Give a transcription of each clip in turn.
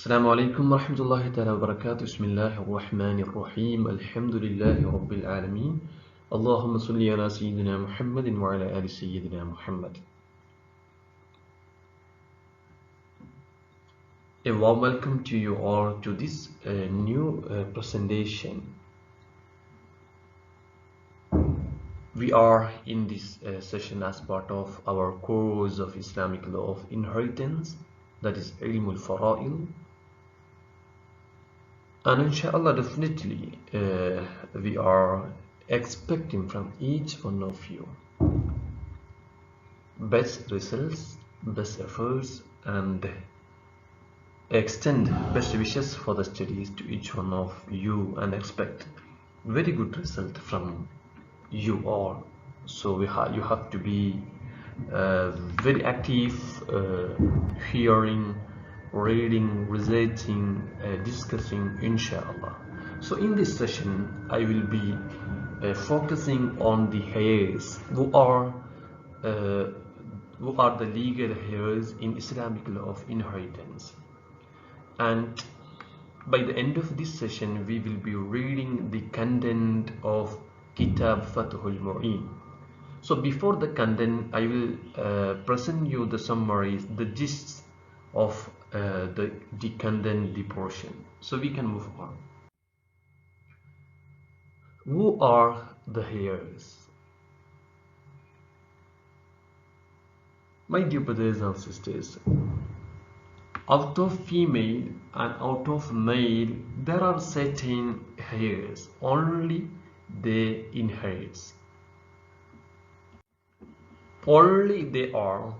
السلام عليكم ورحمة الله تعالى وبركاته. بسم الله الرحمن الرحيم. الحمد لله رب العالمين. اللهم صل على سيدنا محمد وعلى آل سيدنا محمد. A warm welcome to you all to this new presentation. We are in this session as part of our course of Islamic law of inheritance, that is Ilmul Fara'il. And inshallah, definitely we are expecting from each one of you best results, best efforts, and extend best wishes for the studies to each one of you, and expect very good result from you all. So you have to be very active, hearing, reading, researching, discussing, inshallah. So in this session I will be focusing on the heirs. Who are the legal heirs in Islamic law of inheritance. And by the end of this session we will be reading the content of Kitab Fathul Mu'in. So before the content, I will present you the summaries, the gists of the content, the portion. So we can move on. Who are the heirs? My dear brothers and sisters, out of female and out of male, there are certain heirs. Only they inherit. Only they are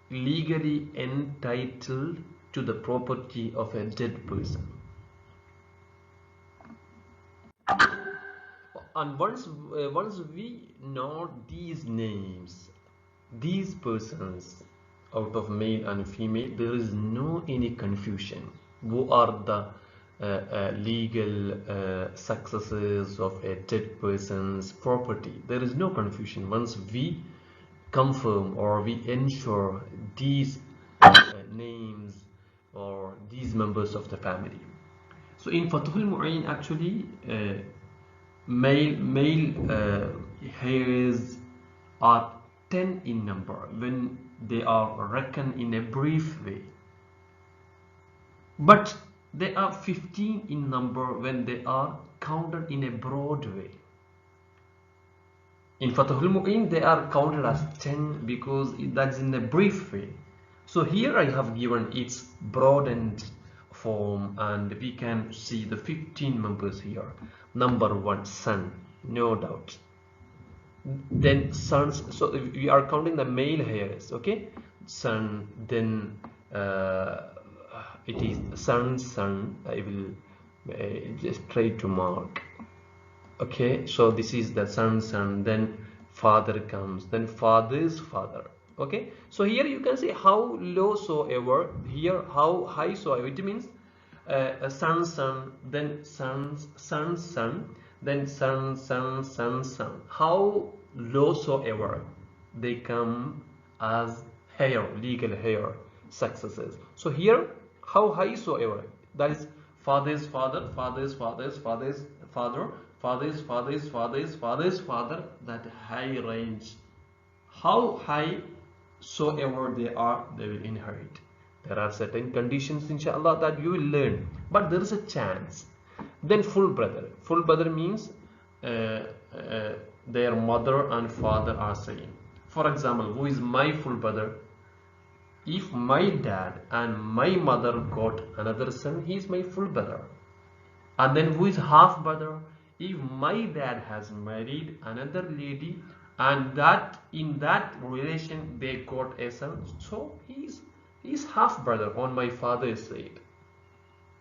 legally entitled to the property of a dead person. And once we know these names, these persons out of male and female, there is no any confusion. Who are the legal successors of a dead person's property? There is no confusion once we confirm or we ensure these names or these members of the family. So in Fathul Mu'in, actually male heirs are 10 in number when they are reckoned in a brief way, but they are 15 in number when they are counted in a broad way. In Fathul Mu'in they are counted as 10 because that's in a brief way. So here I have given its broadened form, and we can see the 15 members here. Number 1, son, no doubt. Then sons, so we are counting the male heirs, okay? Son, then it is son. I will just try to mark. Okay, so this is the son, then father comes, then father's father. Okay, so here you can see how low soever, here how high soever. It means a son, then son, then son. How low soever they come as heir, legal heir successors. So here how high soever, that is father's father, that high range. How high soever they are, they will inherit. There are certain conditions, inshallah, that you will learn, but there is a chance. Then full brother means their mother and father are same. For example, who is my full brother? If my dad and my mother got another son, he is my full brother. And then who is half brother? If my dad has married another lady and that in that relation they got a son, so he is half brother on my father's side.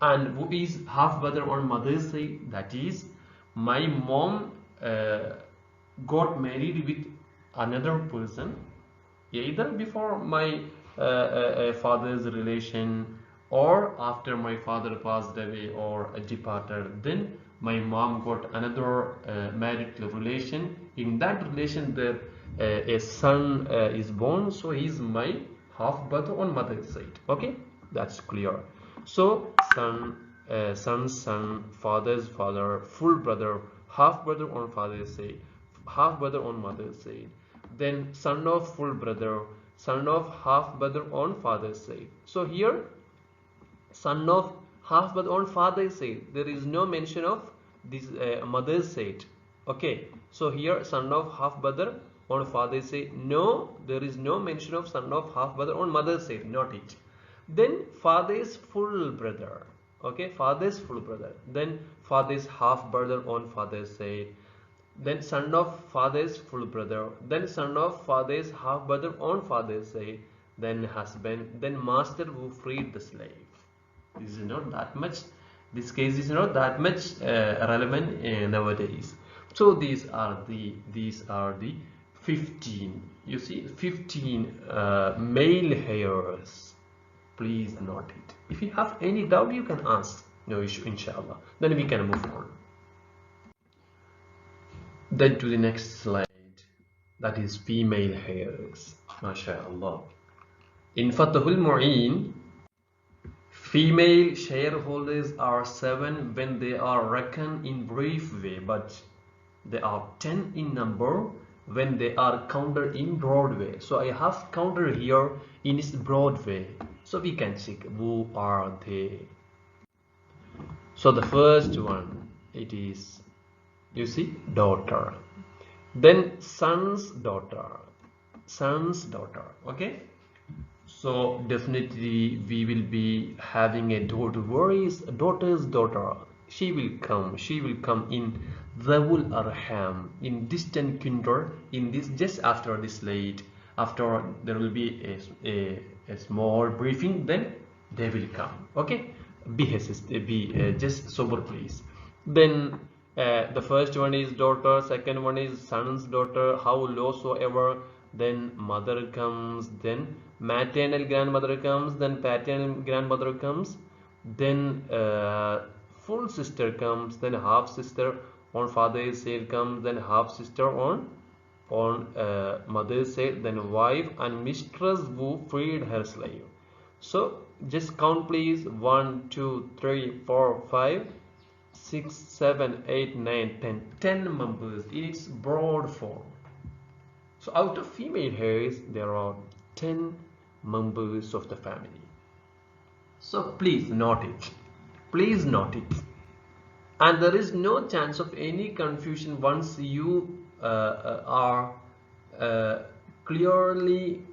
And who is half brother on mother's side? That is, my mom got married with another person, either before my father's relation or after my father passed away or departed. Then my mom got another married relation. In that relation there a son is born, so he is my half brother on mother's side. Okay, that's clear. So son's son, father's father, full brother, half brother on father's side, half brother on mother's side. Then son of full brother, son of half brother on father's side. So here son of half brother on father's side, there is no mention of this mother's side. Okay, so here son of half brother on father's side, no, there is no mention of son of half brother on mother's side, not it. Then father's full brother, okay, father's full brother, then father's half brother on father's side, then son of father's full brother, then son of father's half brother on father's side, then husband, then master who freed the slave. This is not that much, this case is not that much relevant nowadays. So these are the 15, you see, 15 male heirs. Please note it. If you have any doubt, you can ask, no issue, inshallah. Then we can move on. Then to the next slide, that is female heirs. MashaAllah. In Fathul Mu'in, female shareholders are 7 when they are reckoned in brief way, but they are 10 in number when they are counted in broad way. So I have counted here in its broad way, so we can check who are they. So the first one, it is, you see, daughter, then son's daughter, okay. So definitely we will be having a daughter. Where is daughter's daughter? She will come in Zawul Arham, in distant kindred, in this, just after this slide. After there will be a small briefing, then they will come. Okay, be just sober please. Then the first one is daughter, second one is son's daughter, how low soever. Then mother comes, then maternal grandmother comes, then paternal grandmother comes, then full sister comes, then half sister on father's side comes, then half sister on mother's side, then wife and mistress who freed her slave. So just count please, 1 2 3 4 5 6 7 8 9 10 members in its broad form. So out of female heirs, there are 10 members of the family. So please note it. Please note it. And there is no chance of any confusion once you are clearly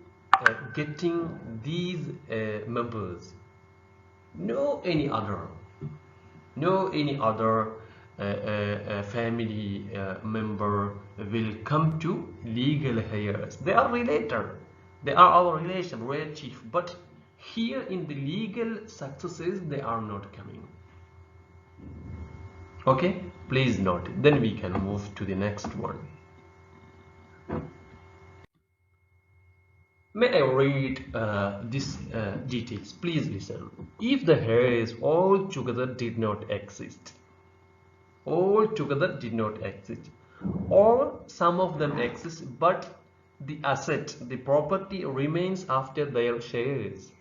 getting these members. No any other family member will come to legal heirs. They are related, they are our relative, but here in the legal successes they are not coming. Okay, please note. Then we can move to the next one. May I read these details? Please listen. If the heirs all together did not exist, or some of them exist, but the asset, the property remains after their shares,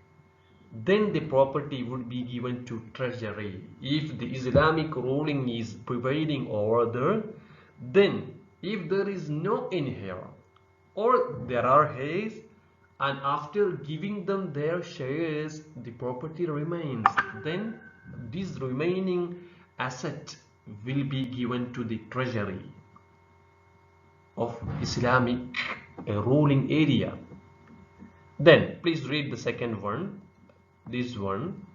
then the property would be given to treasury. If the Islamic ruling is prevailing over there, then if there is no heir or there are heirs, and after giving them their shares the property remains, then this remaining asset will be given to the treasury of Islamic ruling area. Then please read the second one, this one,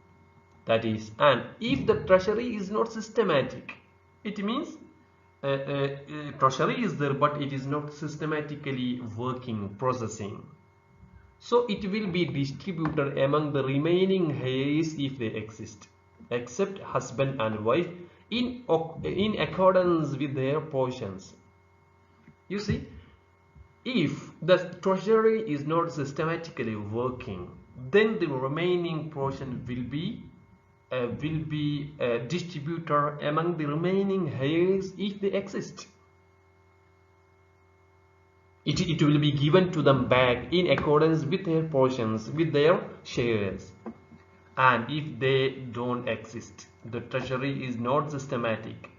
that is, and if the treasury is not systematic, it means treasury is there but it is not systematically working, processing, so it will be distributed among the remaining heirs if they exist, except husband and wife, in accordance with their portions. You see, if the treasury is not systematically working, then the remaining portion will be distributed among the remaining heirs if they exist. It will be given to them back in accordance with their portions, with their shares. and if they don't exist, the treasury is not systematic,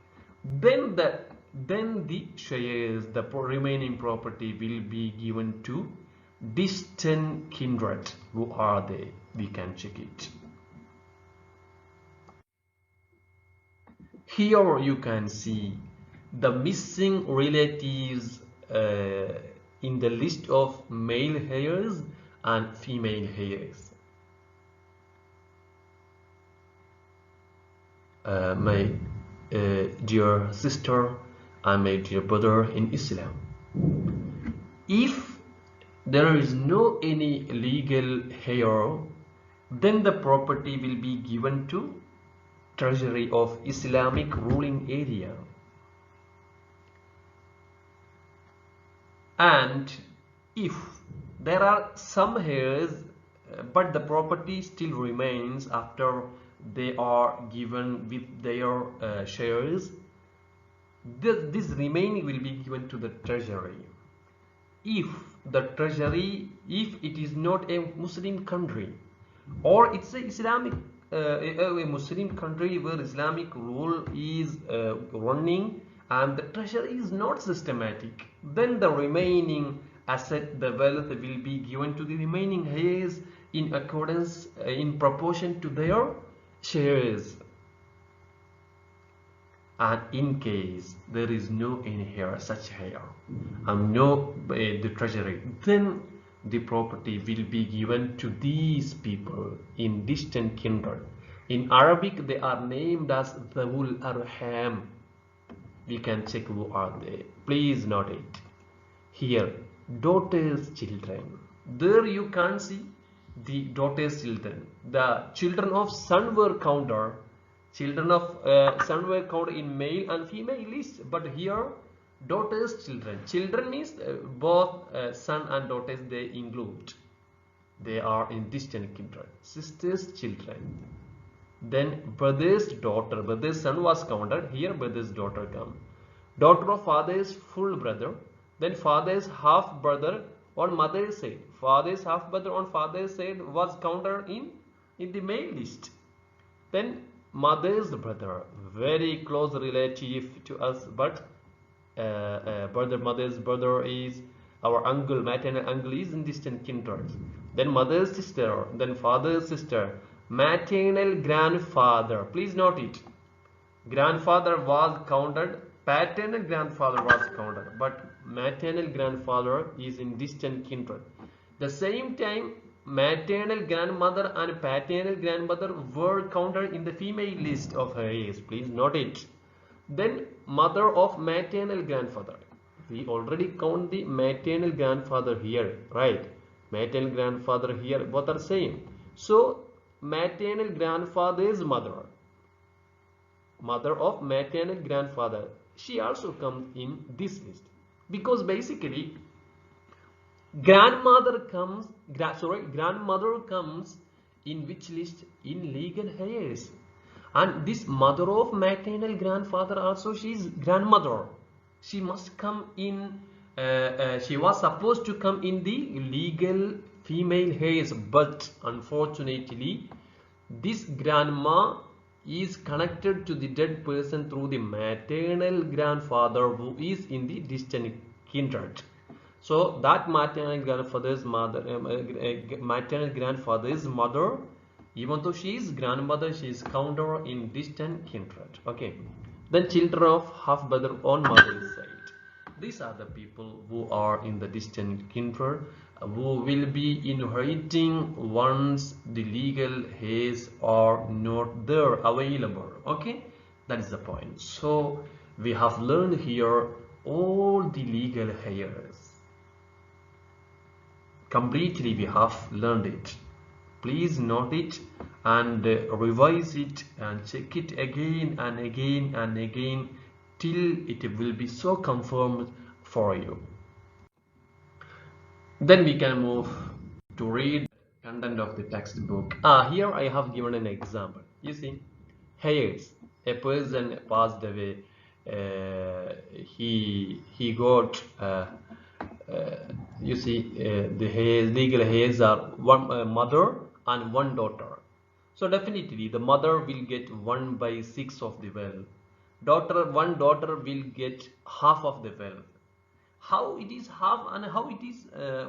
then the shares, the remaining property will be given to distant kindred. Who are they? We can check it. Here you can see the missing relatives in the list of male heirs and female heirs. My dear sister and my dear brother in Islam, if there is no any legal heir, then the property will be given to treasury of Islamic ruling area. And if there are some heirs but the property still remains after they are given with their shares, this remaining will be given to the treasury. If the treasury, if it is not a Muslim country, or it's a Islamic a Muslim country where Islamic rule is running and the treasury is not systematic, then the remaining asset, the wealth, will be given to the remaining heirs in accordance, in proportion to their shares. And in case there is no any heir, such heir, and no the treasury, then the property will be given to these people in distant kindred. In Arabic they are named as Zawul Arham. We can check who are they. Please note it. Here, daughters' children. There you can see the daughters' children. The children of son were counted. Children of son were counted in male and female list. But here, daughters' children. Children means both son and daughters they include. They are in distant kindred. Sisters' children. Then brother's daughter. Brother's son was counted. Here brother's daughter come. Daughter of father's full brother. Then father's half brother on mother's side. Father's half brother on father's side was counted in the male list. Then mother's brother, very close relative to us, but mother's brother is our uncle, maternal uncle is in distant kindred. Then mother's sister, then father's sister, maternal grandfather. Please note it. Grandfather was counted, paternal grandfather was counted, but maternal grandfather is in distant kindred. The same time, maternal grandmother and paternal grandmother were counted in the female list of heirs. Please note it. Then mother of maternal grandfather. We already count the maternal grandfather here, right? Maternal grandfather here, both are same. So maternal grandfather's mother, mother of maternal grandfather, she also comes in this list, because basically grandmother comes in which list? In legal heirs. And this mother of maternal grandfather also, she is grandmother. She must come in, she was supposed to come in the legal female heirs, but unfortunately this grandma is connected to the dead person through the maternal grandfather who is in the distant kindred. So that maternal grandfather's mother, even though she is grandmother, she is counted in distant kindred. Okay. Then children of half brother on mother's side. These are the people who are in the distant kindred, who will be inheriting once the legal heirs are not there available. Okay, that is the point. So we have learned here all the legal heirs. Completely we have learned it. Please note it and revise it and check it again and again and again till it will be so confirmed for you. Then we can move to read content of the textbook. Here I have given an example. You see, heirs. A person passed away. He got. You see, the heirs, legal heirs are one mother and one daughter. So definitely the mother will get 1/6 of the wealth. One daughter will get half of the wealth. How it is half and how it is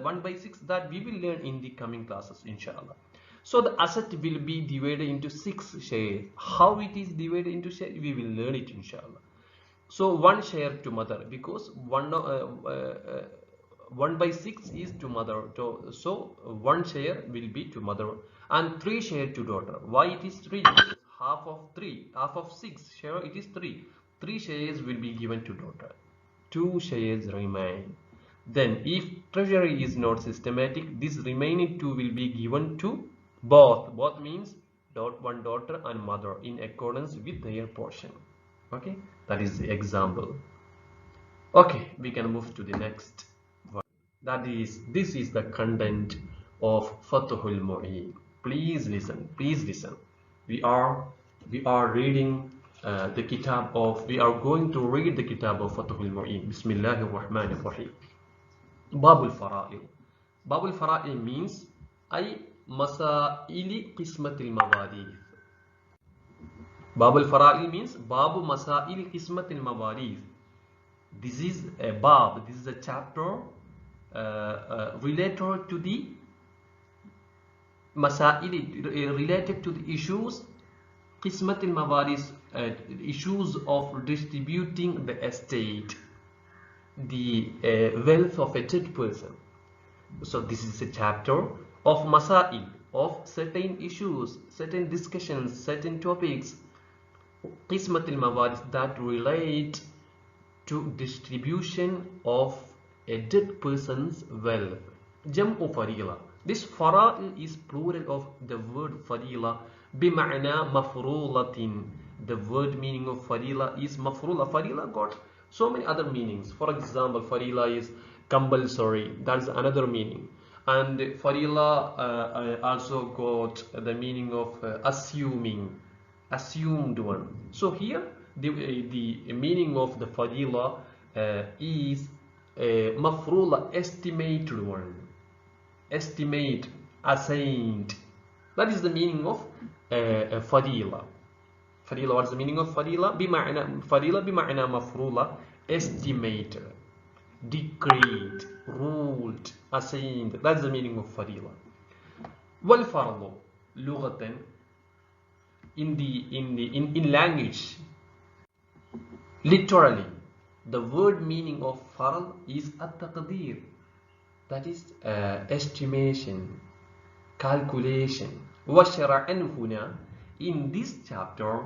1/6, that we will learn in the coming classes, inshallah. So the asset will be divided into 6 shares. How it is divided into shares, we will learn it, inshallah. So 1 share to mother, because 1/6 is to mother. So 1 share will be to mother, and 3 share to daughter. Why it is 3? Because half of 6 share, it is 3. 3 shares will be given to daughter. 2 shares remain. Then if treasury is not systematic, this remaining 2 will be given to both. Both means one daughter and mother in accordance with their portion. Okay, that is the example. Okay, we can move to the next one. This is the content of Fathul Mu'in. Please listen. Please listen. We are reading the kitab of. We are going to read the kitab of Fathul Mu'in. Bismillahir Rahmanir Rahim. Babul Fara'il. Babul Fara'il means ay masaili qismatil mawarith. Babul Fara'il means Babu Masail Qismatil Mawarith. This is a bab, this is a chapter related to the Masail, related to the issues Qismatil Mawarith, issues of distributing the estate, the wealth of a dead person. So this is a chapter of Masail, of certain issues, certain discussions, certain topics, Qismatil Mawarith, that relate to distribution of a dead person's wealth. Jam'u Farila. This Fara'il is plural of the word Farila, bima'na mafrulatin. The word meaning of Farila is mafrula. Farila got so many other meanings. For example, Farila is compulsory. That's another meaning. And Farila also got the meaning of assumed one. So here the meaning of the Fadila is mafrula, estimated one, estimate, assigned. That is the meaning of Fadila. Fadila, what is the meaning of Fadila? Fadila bima'na mafrula, estimated, decreed, ruled, assigned. That's the meaning of Fadila. Wal fardu lughatan, in language, literally, the word meaning of farl is at-taqdir, that is estimation, calculation. Wa shar'an huna, in this chapter,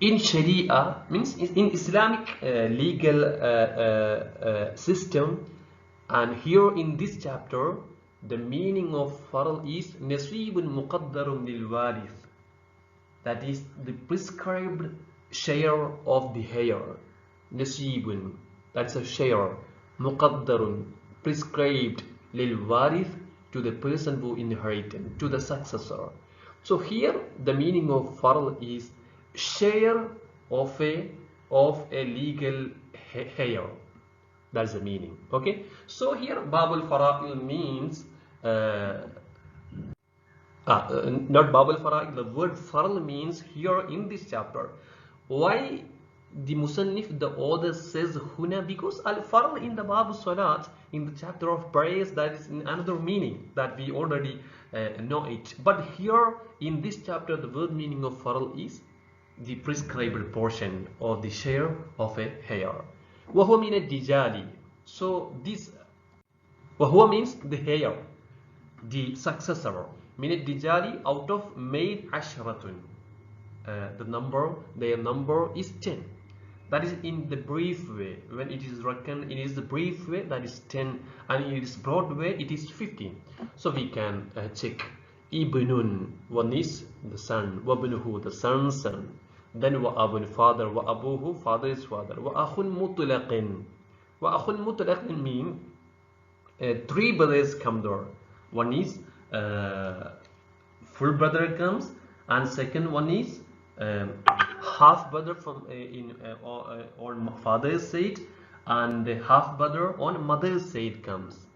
in Sharia means in Islamic legal system, and here in this chapter the meaning of farl is nasibun muqaddarun lil warith, that is the prescribed share of the heir. Nasibun, that's a share, muqaddarun, prescribed, lil warith, to the person who inherited, to the successor. So here the meaning of farl is share of a legal heir. That's the meaning. Okay, so here Babul Fara'il means not Babul Fara'il, the word farl means here in this chapter. Why the Musannif, the author, says huna? Because al-farl in the Babu Salat, in the chapter of prayers, that is in another meaning that we already know it. But here in this chapter the word meaning of farl is the prescribed portion or the share of a heir. وَهُوَ مِنَ الدِّجَالِ. So this وَهُوَ means the heir, the successor. مِنَ الدِّجَالِ, out of male ashratun. Their number is 10. That is in the brief way. When it is reckoned, it is the brief way, that is 10, and in its broad way it is 15. So we can check. Ibnun, one is the son, wabnuhu, the son's son. Then wa abun, father, wa abuhu, father is father. Wa akhun mutlaqin. Wa akhun mutlaqin mean 3 brothers come there. One is full brother comes, and second one is half brother from on father's side, and half brother on mother's side comes.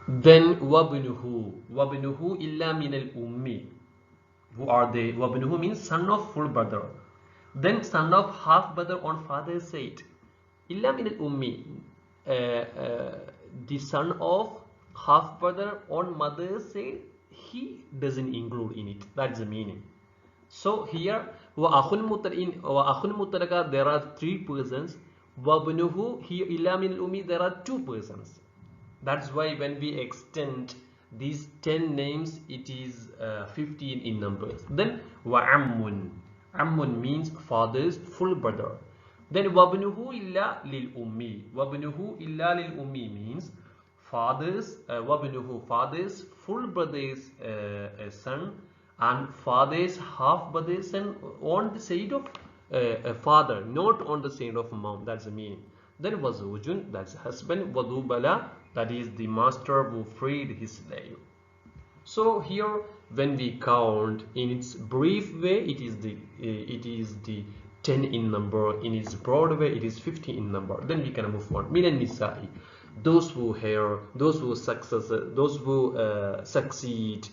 Then wabnuhu illa min al-ummi. Who are they? Wabnuhu means son of full brother. Then son of half brother on father's side. Illa min al-ummi. The son of half brother on mother's side, he doesn't include in it. That's the meaning. So here wa akhun mutaraka there are 3 persons. Wabnuhu here illa min al-ummi there are 2 persons. That's why when we extend these 10 names, it is 15 in numbers. Then wa'ammun. Ammun means father's full brother. Then wabnuhu illa lil ummi. Wabnuhu illa lil ummi means father's father's full brother's son and father's half brother's son on the side of father, not on the side of mom. That's the meaning. Then wazujun, that's husband. Wadubala, that is the master who freed his slave. So here when we count in its brief way, it is the 10 in number. In its broad way, it is 50 in number. Then we can move on. Minan nisa'i, those who hear, those who success, those who succeed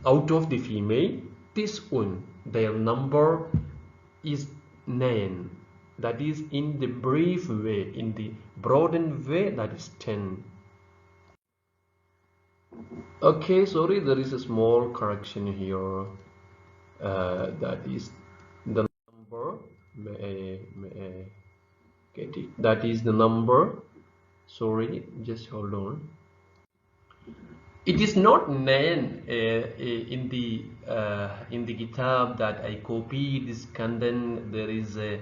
out of the female, their number is 9. That is in the brief way. In the broadened way, that is 10. Okay, sorry, there is a small correction here. That is the number. May I get it? That is the number. Sorry, just hold on. It is not 9 in the kitab that I copied this content. There is a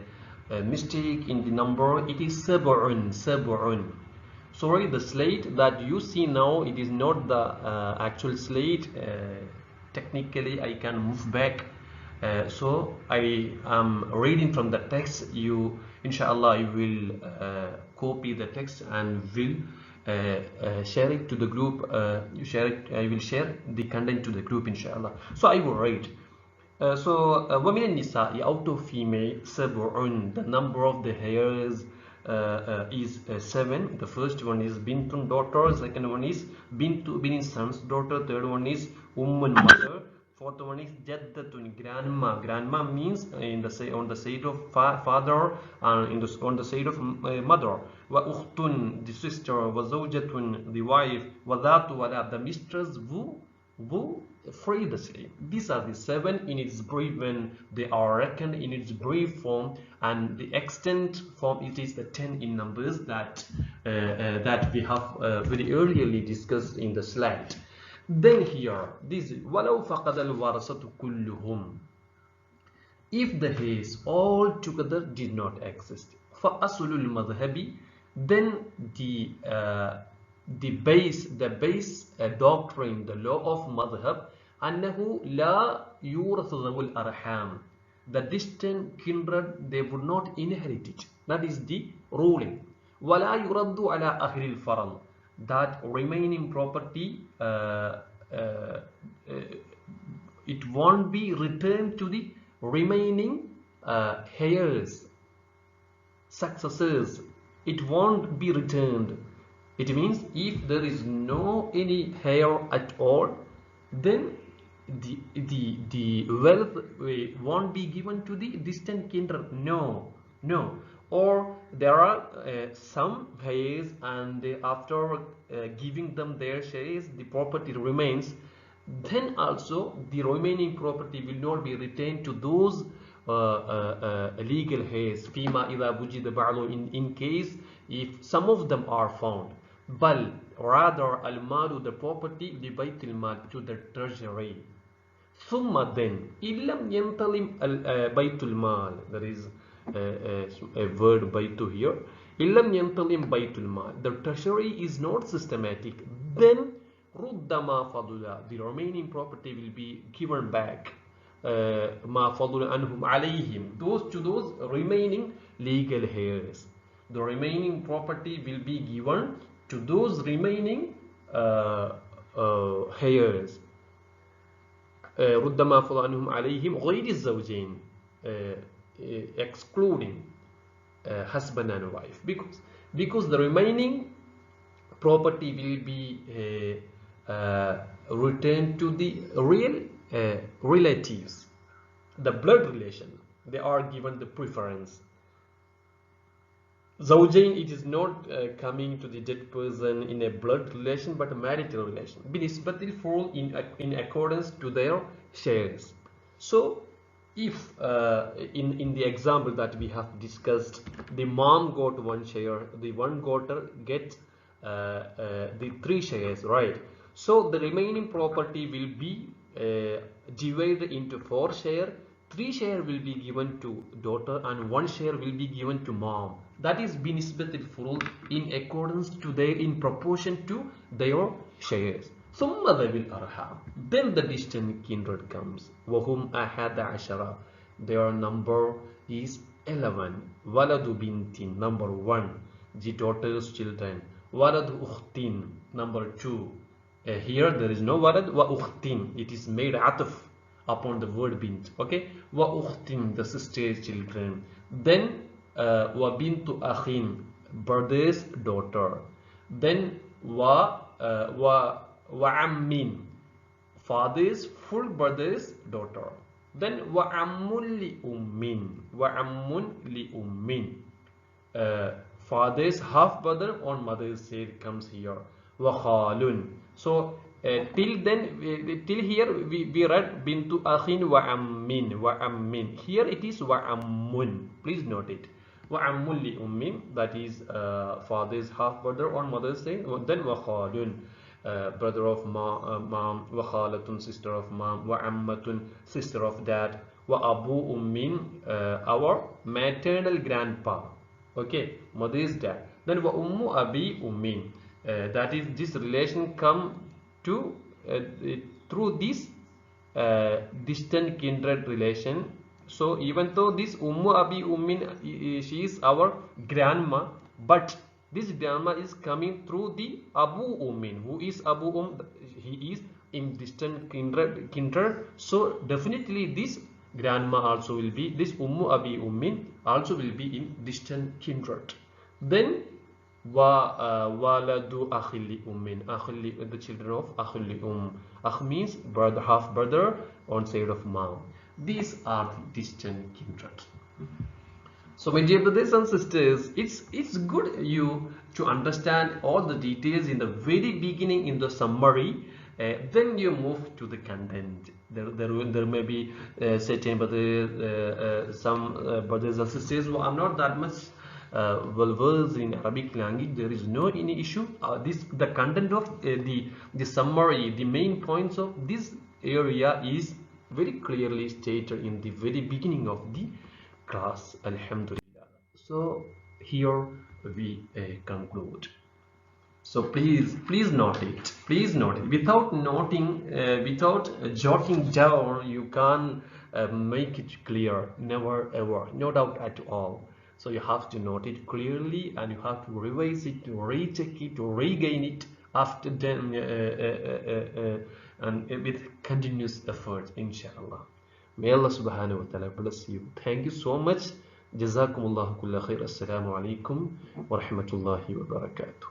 mistake in the number. It is sab'un. Sorry, the slate that you see now, it is not the actual slate. Technically, I can move back. So I am reading from the text. You, inshallah, you will copy the text and will share it to the group. I will share the content to the group, inshallah. So I will write. وَمِنَ النِّسَاءِ, out of female, sab'un, the number of the hairs is 7. The first one is bintun, daughter. Second one is bintu, meaning son's daughter. Third one is ummun, mother. Fourth one is jaddatun, grandma. Grandma means on the side of father and on the side of mother. Wa ukhtun, the sister. Wa zawjatun, the wife. Wa dhatu wala, the mistress who free the slave. These are the 7 in its brief when they are reckoned in its brief form, and the extent form, it is the 10 in numbers that we have very earlier discussed in the slide. Then here, this walau faqad al-warasatu kulluhum, if the heirs all together did not exist, fa aslul madhhabi, then the base doctrine, the law of madhhab, annahu la yurathu dhawul arham, the distant kindred, they would not inherit it. That is the ruling. Wala yuraddu ala ahli al-faral, that remaining property, it won't be returned to the remaining heirs, successors. It won't be returned. It means if there is no any heir at all, then the wealth won't be given to the distant kindred. No. Or there are some heirs, and after giving them their shares, the property remains. Then also the remaining property will not be retained to those legal heirs. Fima idha wujida ba'lu, in case if some of them are found. Bal, rather, al-malu, the property, li baytil mal, to the treasury. Thumma, then, illam yantalim baytul mal, there is a word baytu here. Illam yantalim baytul mal, the treasury is not systematic. Then ruddama fadula, the remaining property will be given back. Ma fadula anhum alayhim, to those remaining legal heirs. The remaining property will be given to those remaining heirs. Ruddama fadula anhum alayhim ghayri zawjain, excluding husband and wife, because the remaining property will be returned to the real relatives, the blood relation. They are given the preference. Zawjain, it is not coming to the dead person in a blood relation but a marital relation. Binisbatil fall in accordance to their shares. So if in the example that we have discussed, the mom got one share, the one daughter gets the 3 shares, right? So the remaining property will be divided into 4 shares. 3 shares will be given to daughter and 1 share will be given to mom. That is binisbatil furud, in accordance to their, in proportion to their shares. ثم ذوي الأرحام, then the distant kindred comes. وهم أحد عشر, their number is 11. ولد بنت, number 1, the daughter's children. ولد أخت, number 2. Here there is no walad wa ukhtin, it is made ataf upon the word bint. Okay, wa ukhtin, the sister's children. Then wa bintu akhin, brother's daughter. Then wa ammin, father's full brother's daughter. Then wa ammun li ummin, father's half brother on mother's side comes here. Wa khalun. So till then, till here we read bintu akhin wa ammin. Here it is wa ammun. Please note it. Wa ammun li ummin, that is father's half brother on mother's side. Then wa khalun, brother of mom. Wa khalatun, sister of mom. Wa ammatun, sister of dad. Wa abu ummin, our maternal grandpa. Okay, mother's dad. Then wa ummu abi ummin. That is, this relation come to through this distant kindred relation. So even though this ummu abi ummin, she is our grandma, but this grandma is coming through the abu ummin. Who is abu he is in distant kindred. So definitely this grandma also will be, this ummu abi ummin also will be in distant kindred. Then waladu akhili ummin, the children of akhili Akh means brother, half brother on side of mom. These are the distant kindred. So my dear brothers and sisters, it's good you to understand all the details in the very beginning in the summary. Then you move to the content. There may be certain brothers, some brothers and sisters who are not that much well versed in Arabic language. There is no any issue. The content of the summary, the main points of this area is very clearly stated in the very beginning of the class. Alhamdulillah. So here we conclude. So please note it. Please note it. Without noting, without jotting down, you can't make it clear. Never ever. No doubt at all. So you have to note it clearly, and you have to revise it, to recheck it, to regain it after then, and with continuous effort, inshallah. May Allah subhanahu wa ta'ala bless you. Thank you so much. Jazakumullahu kulla khair. Assalamu alaikum wa rahmatullahi wa barakatuh.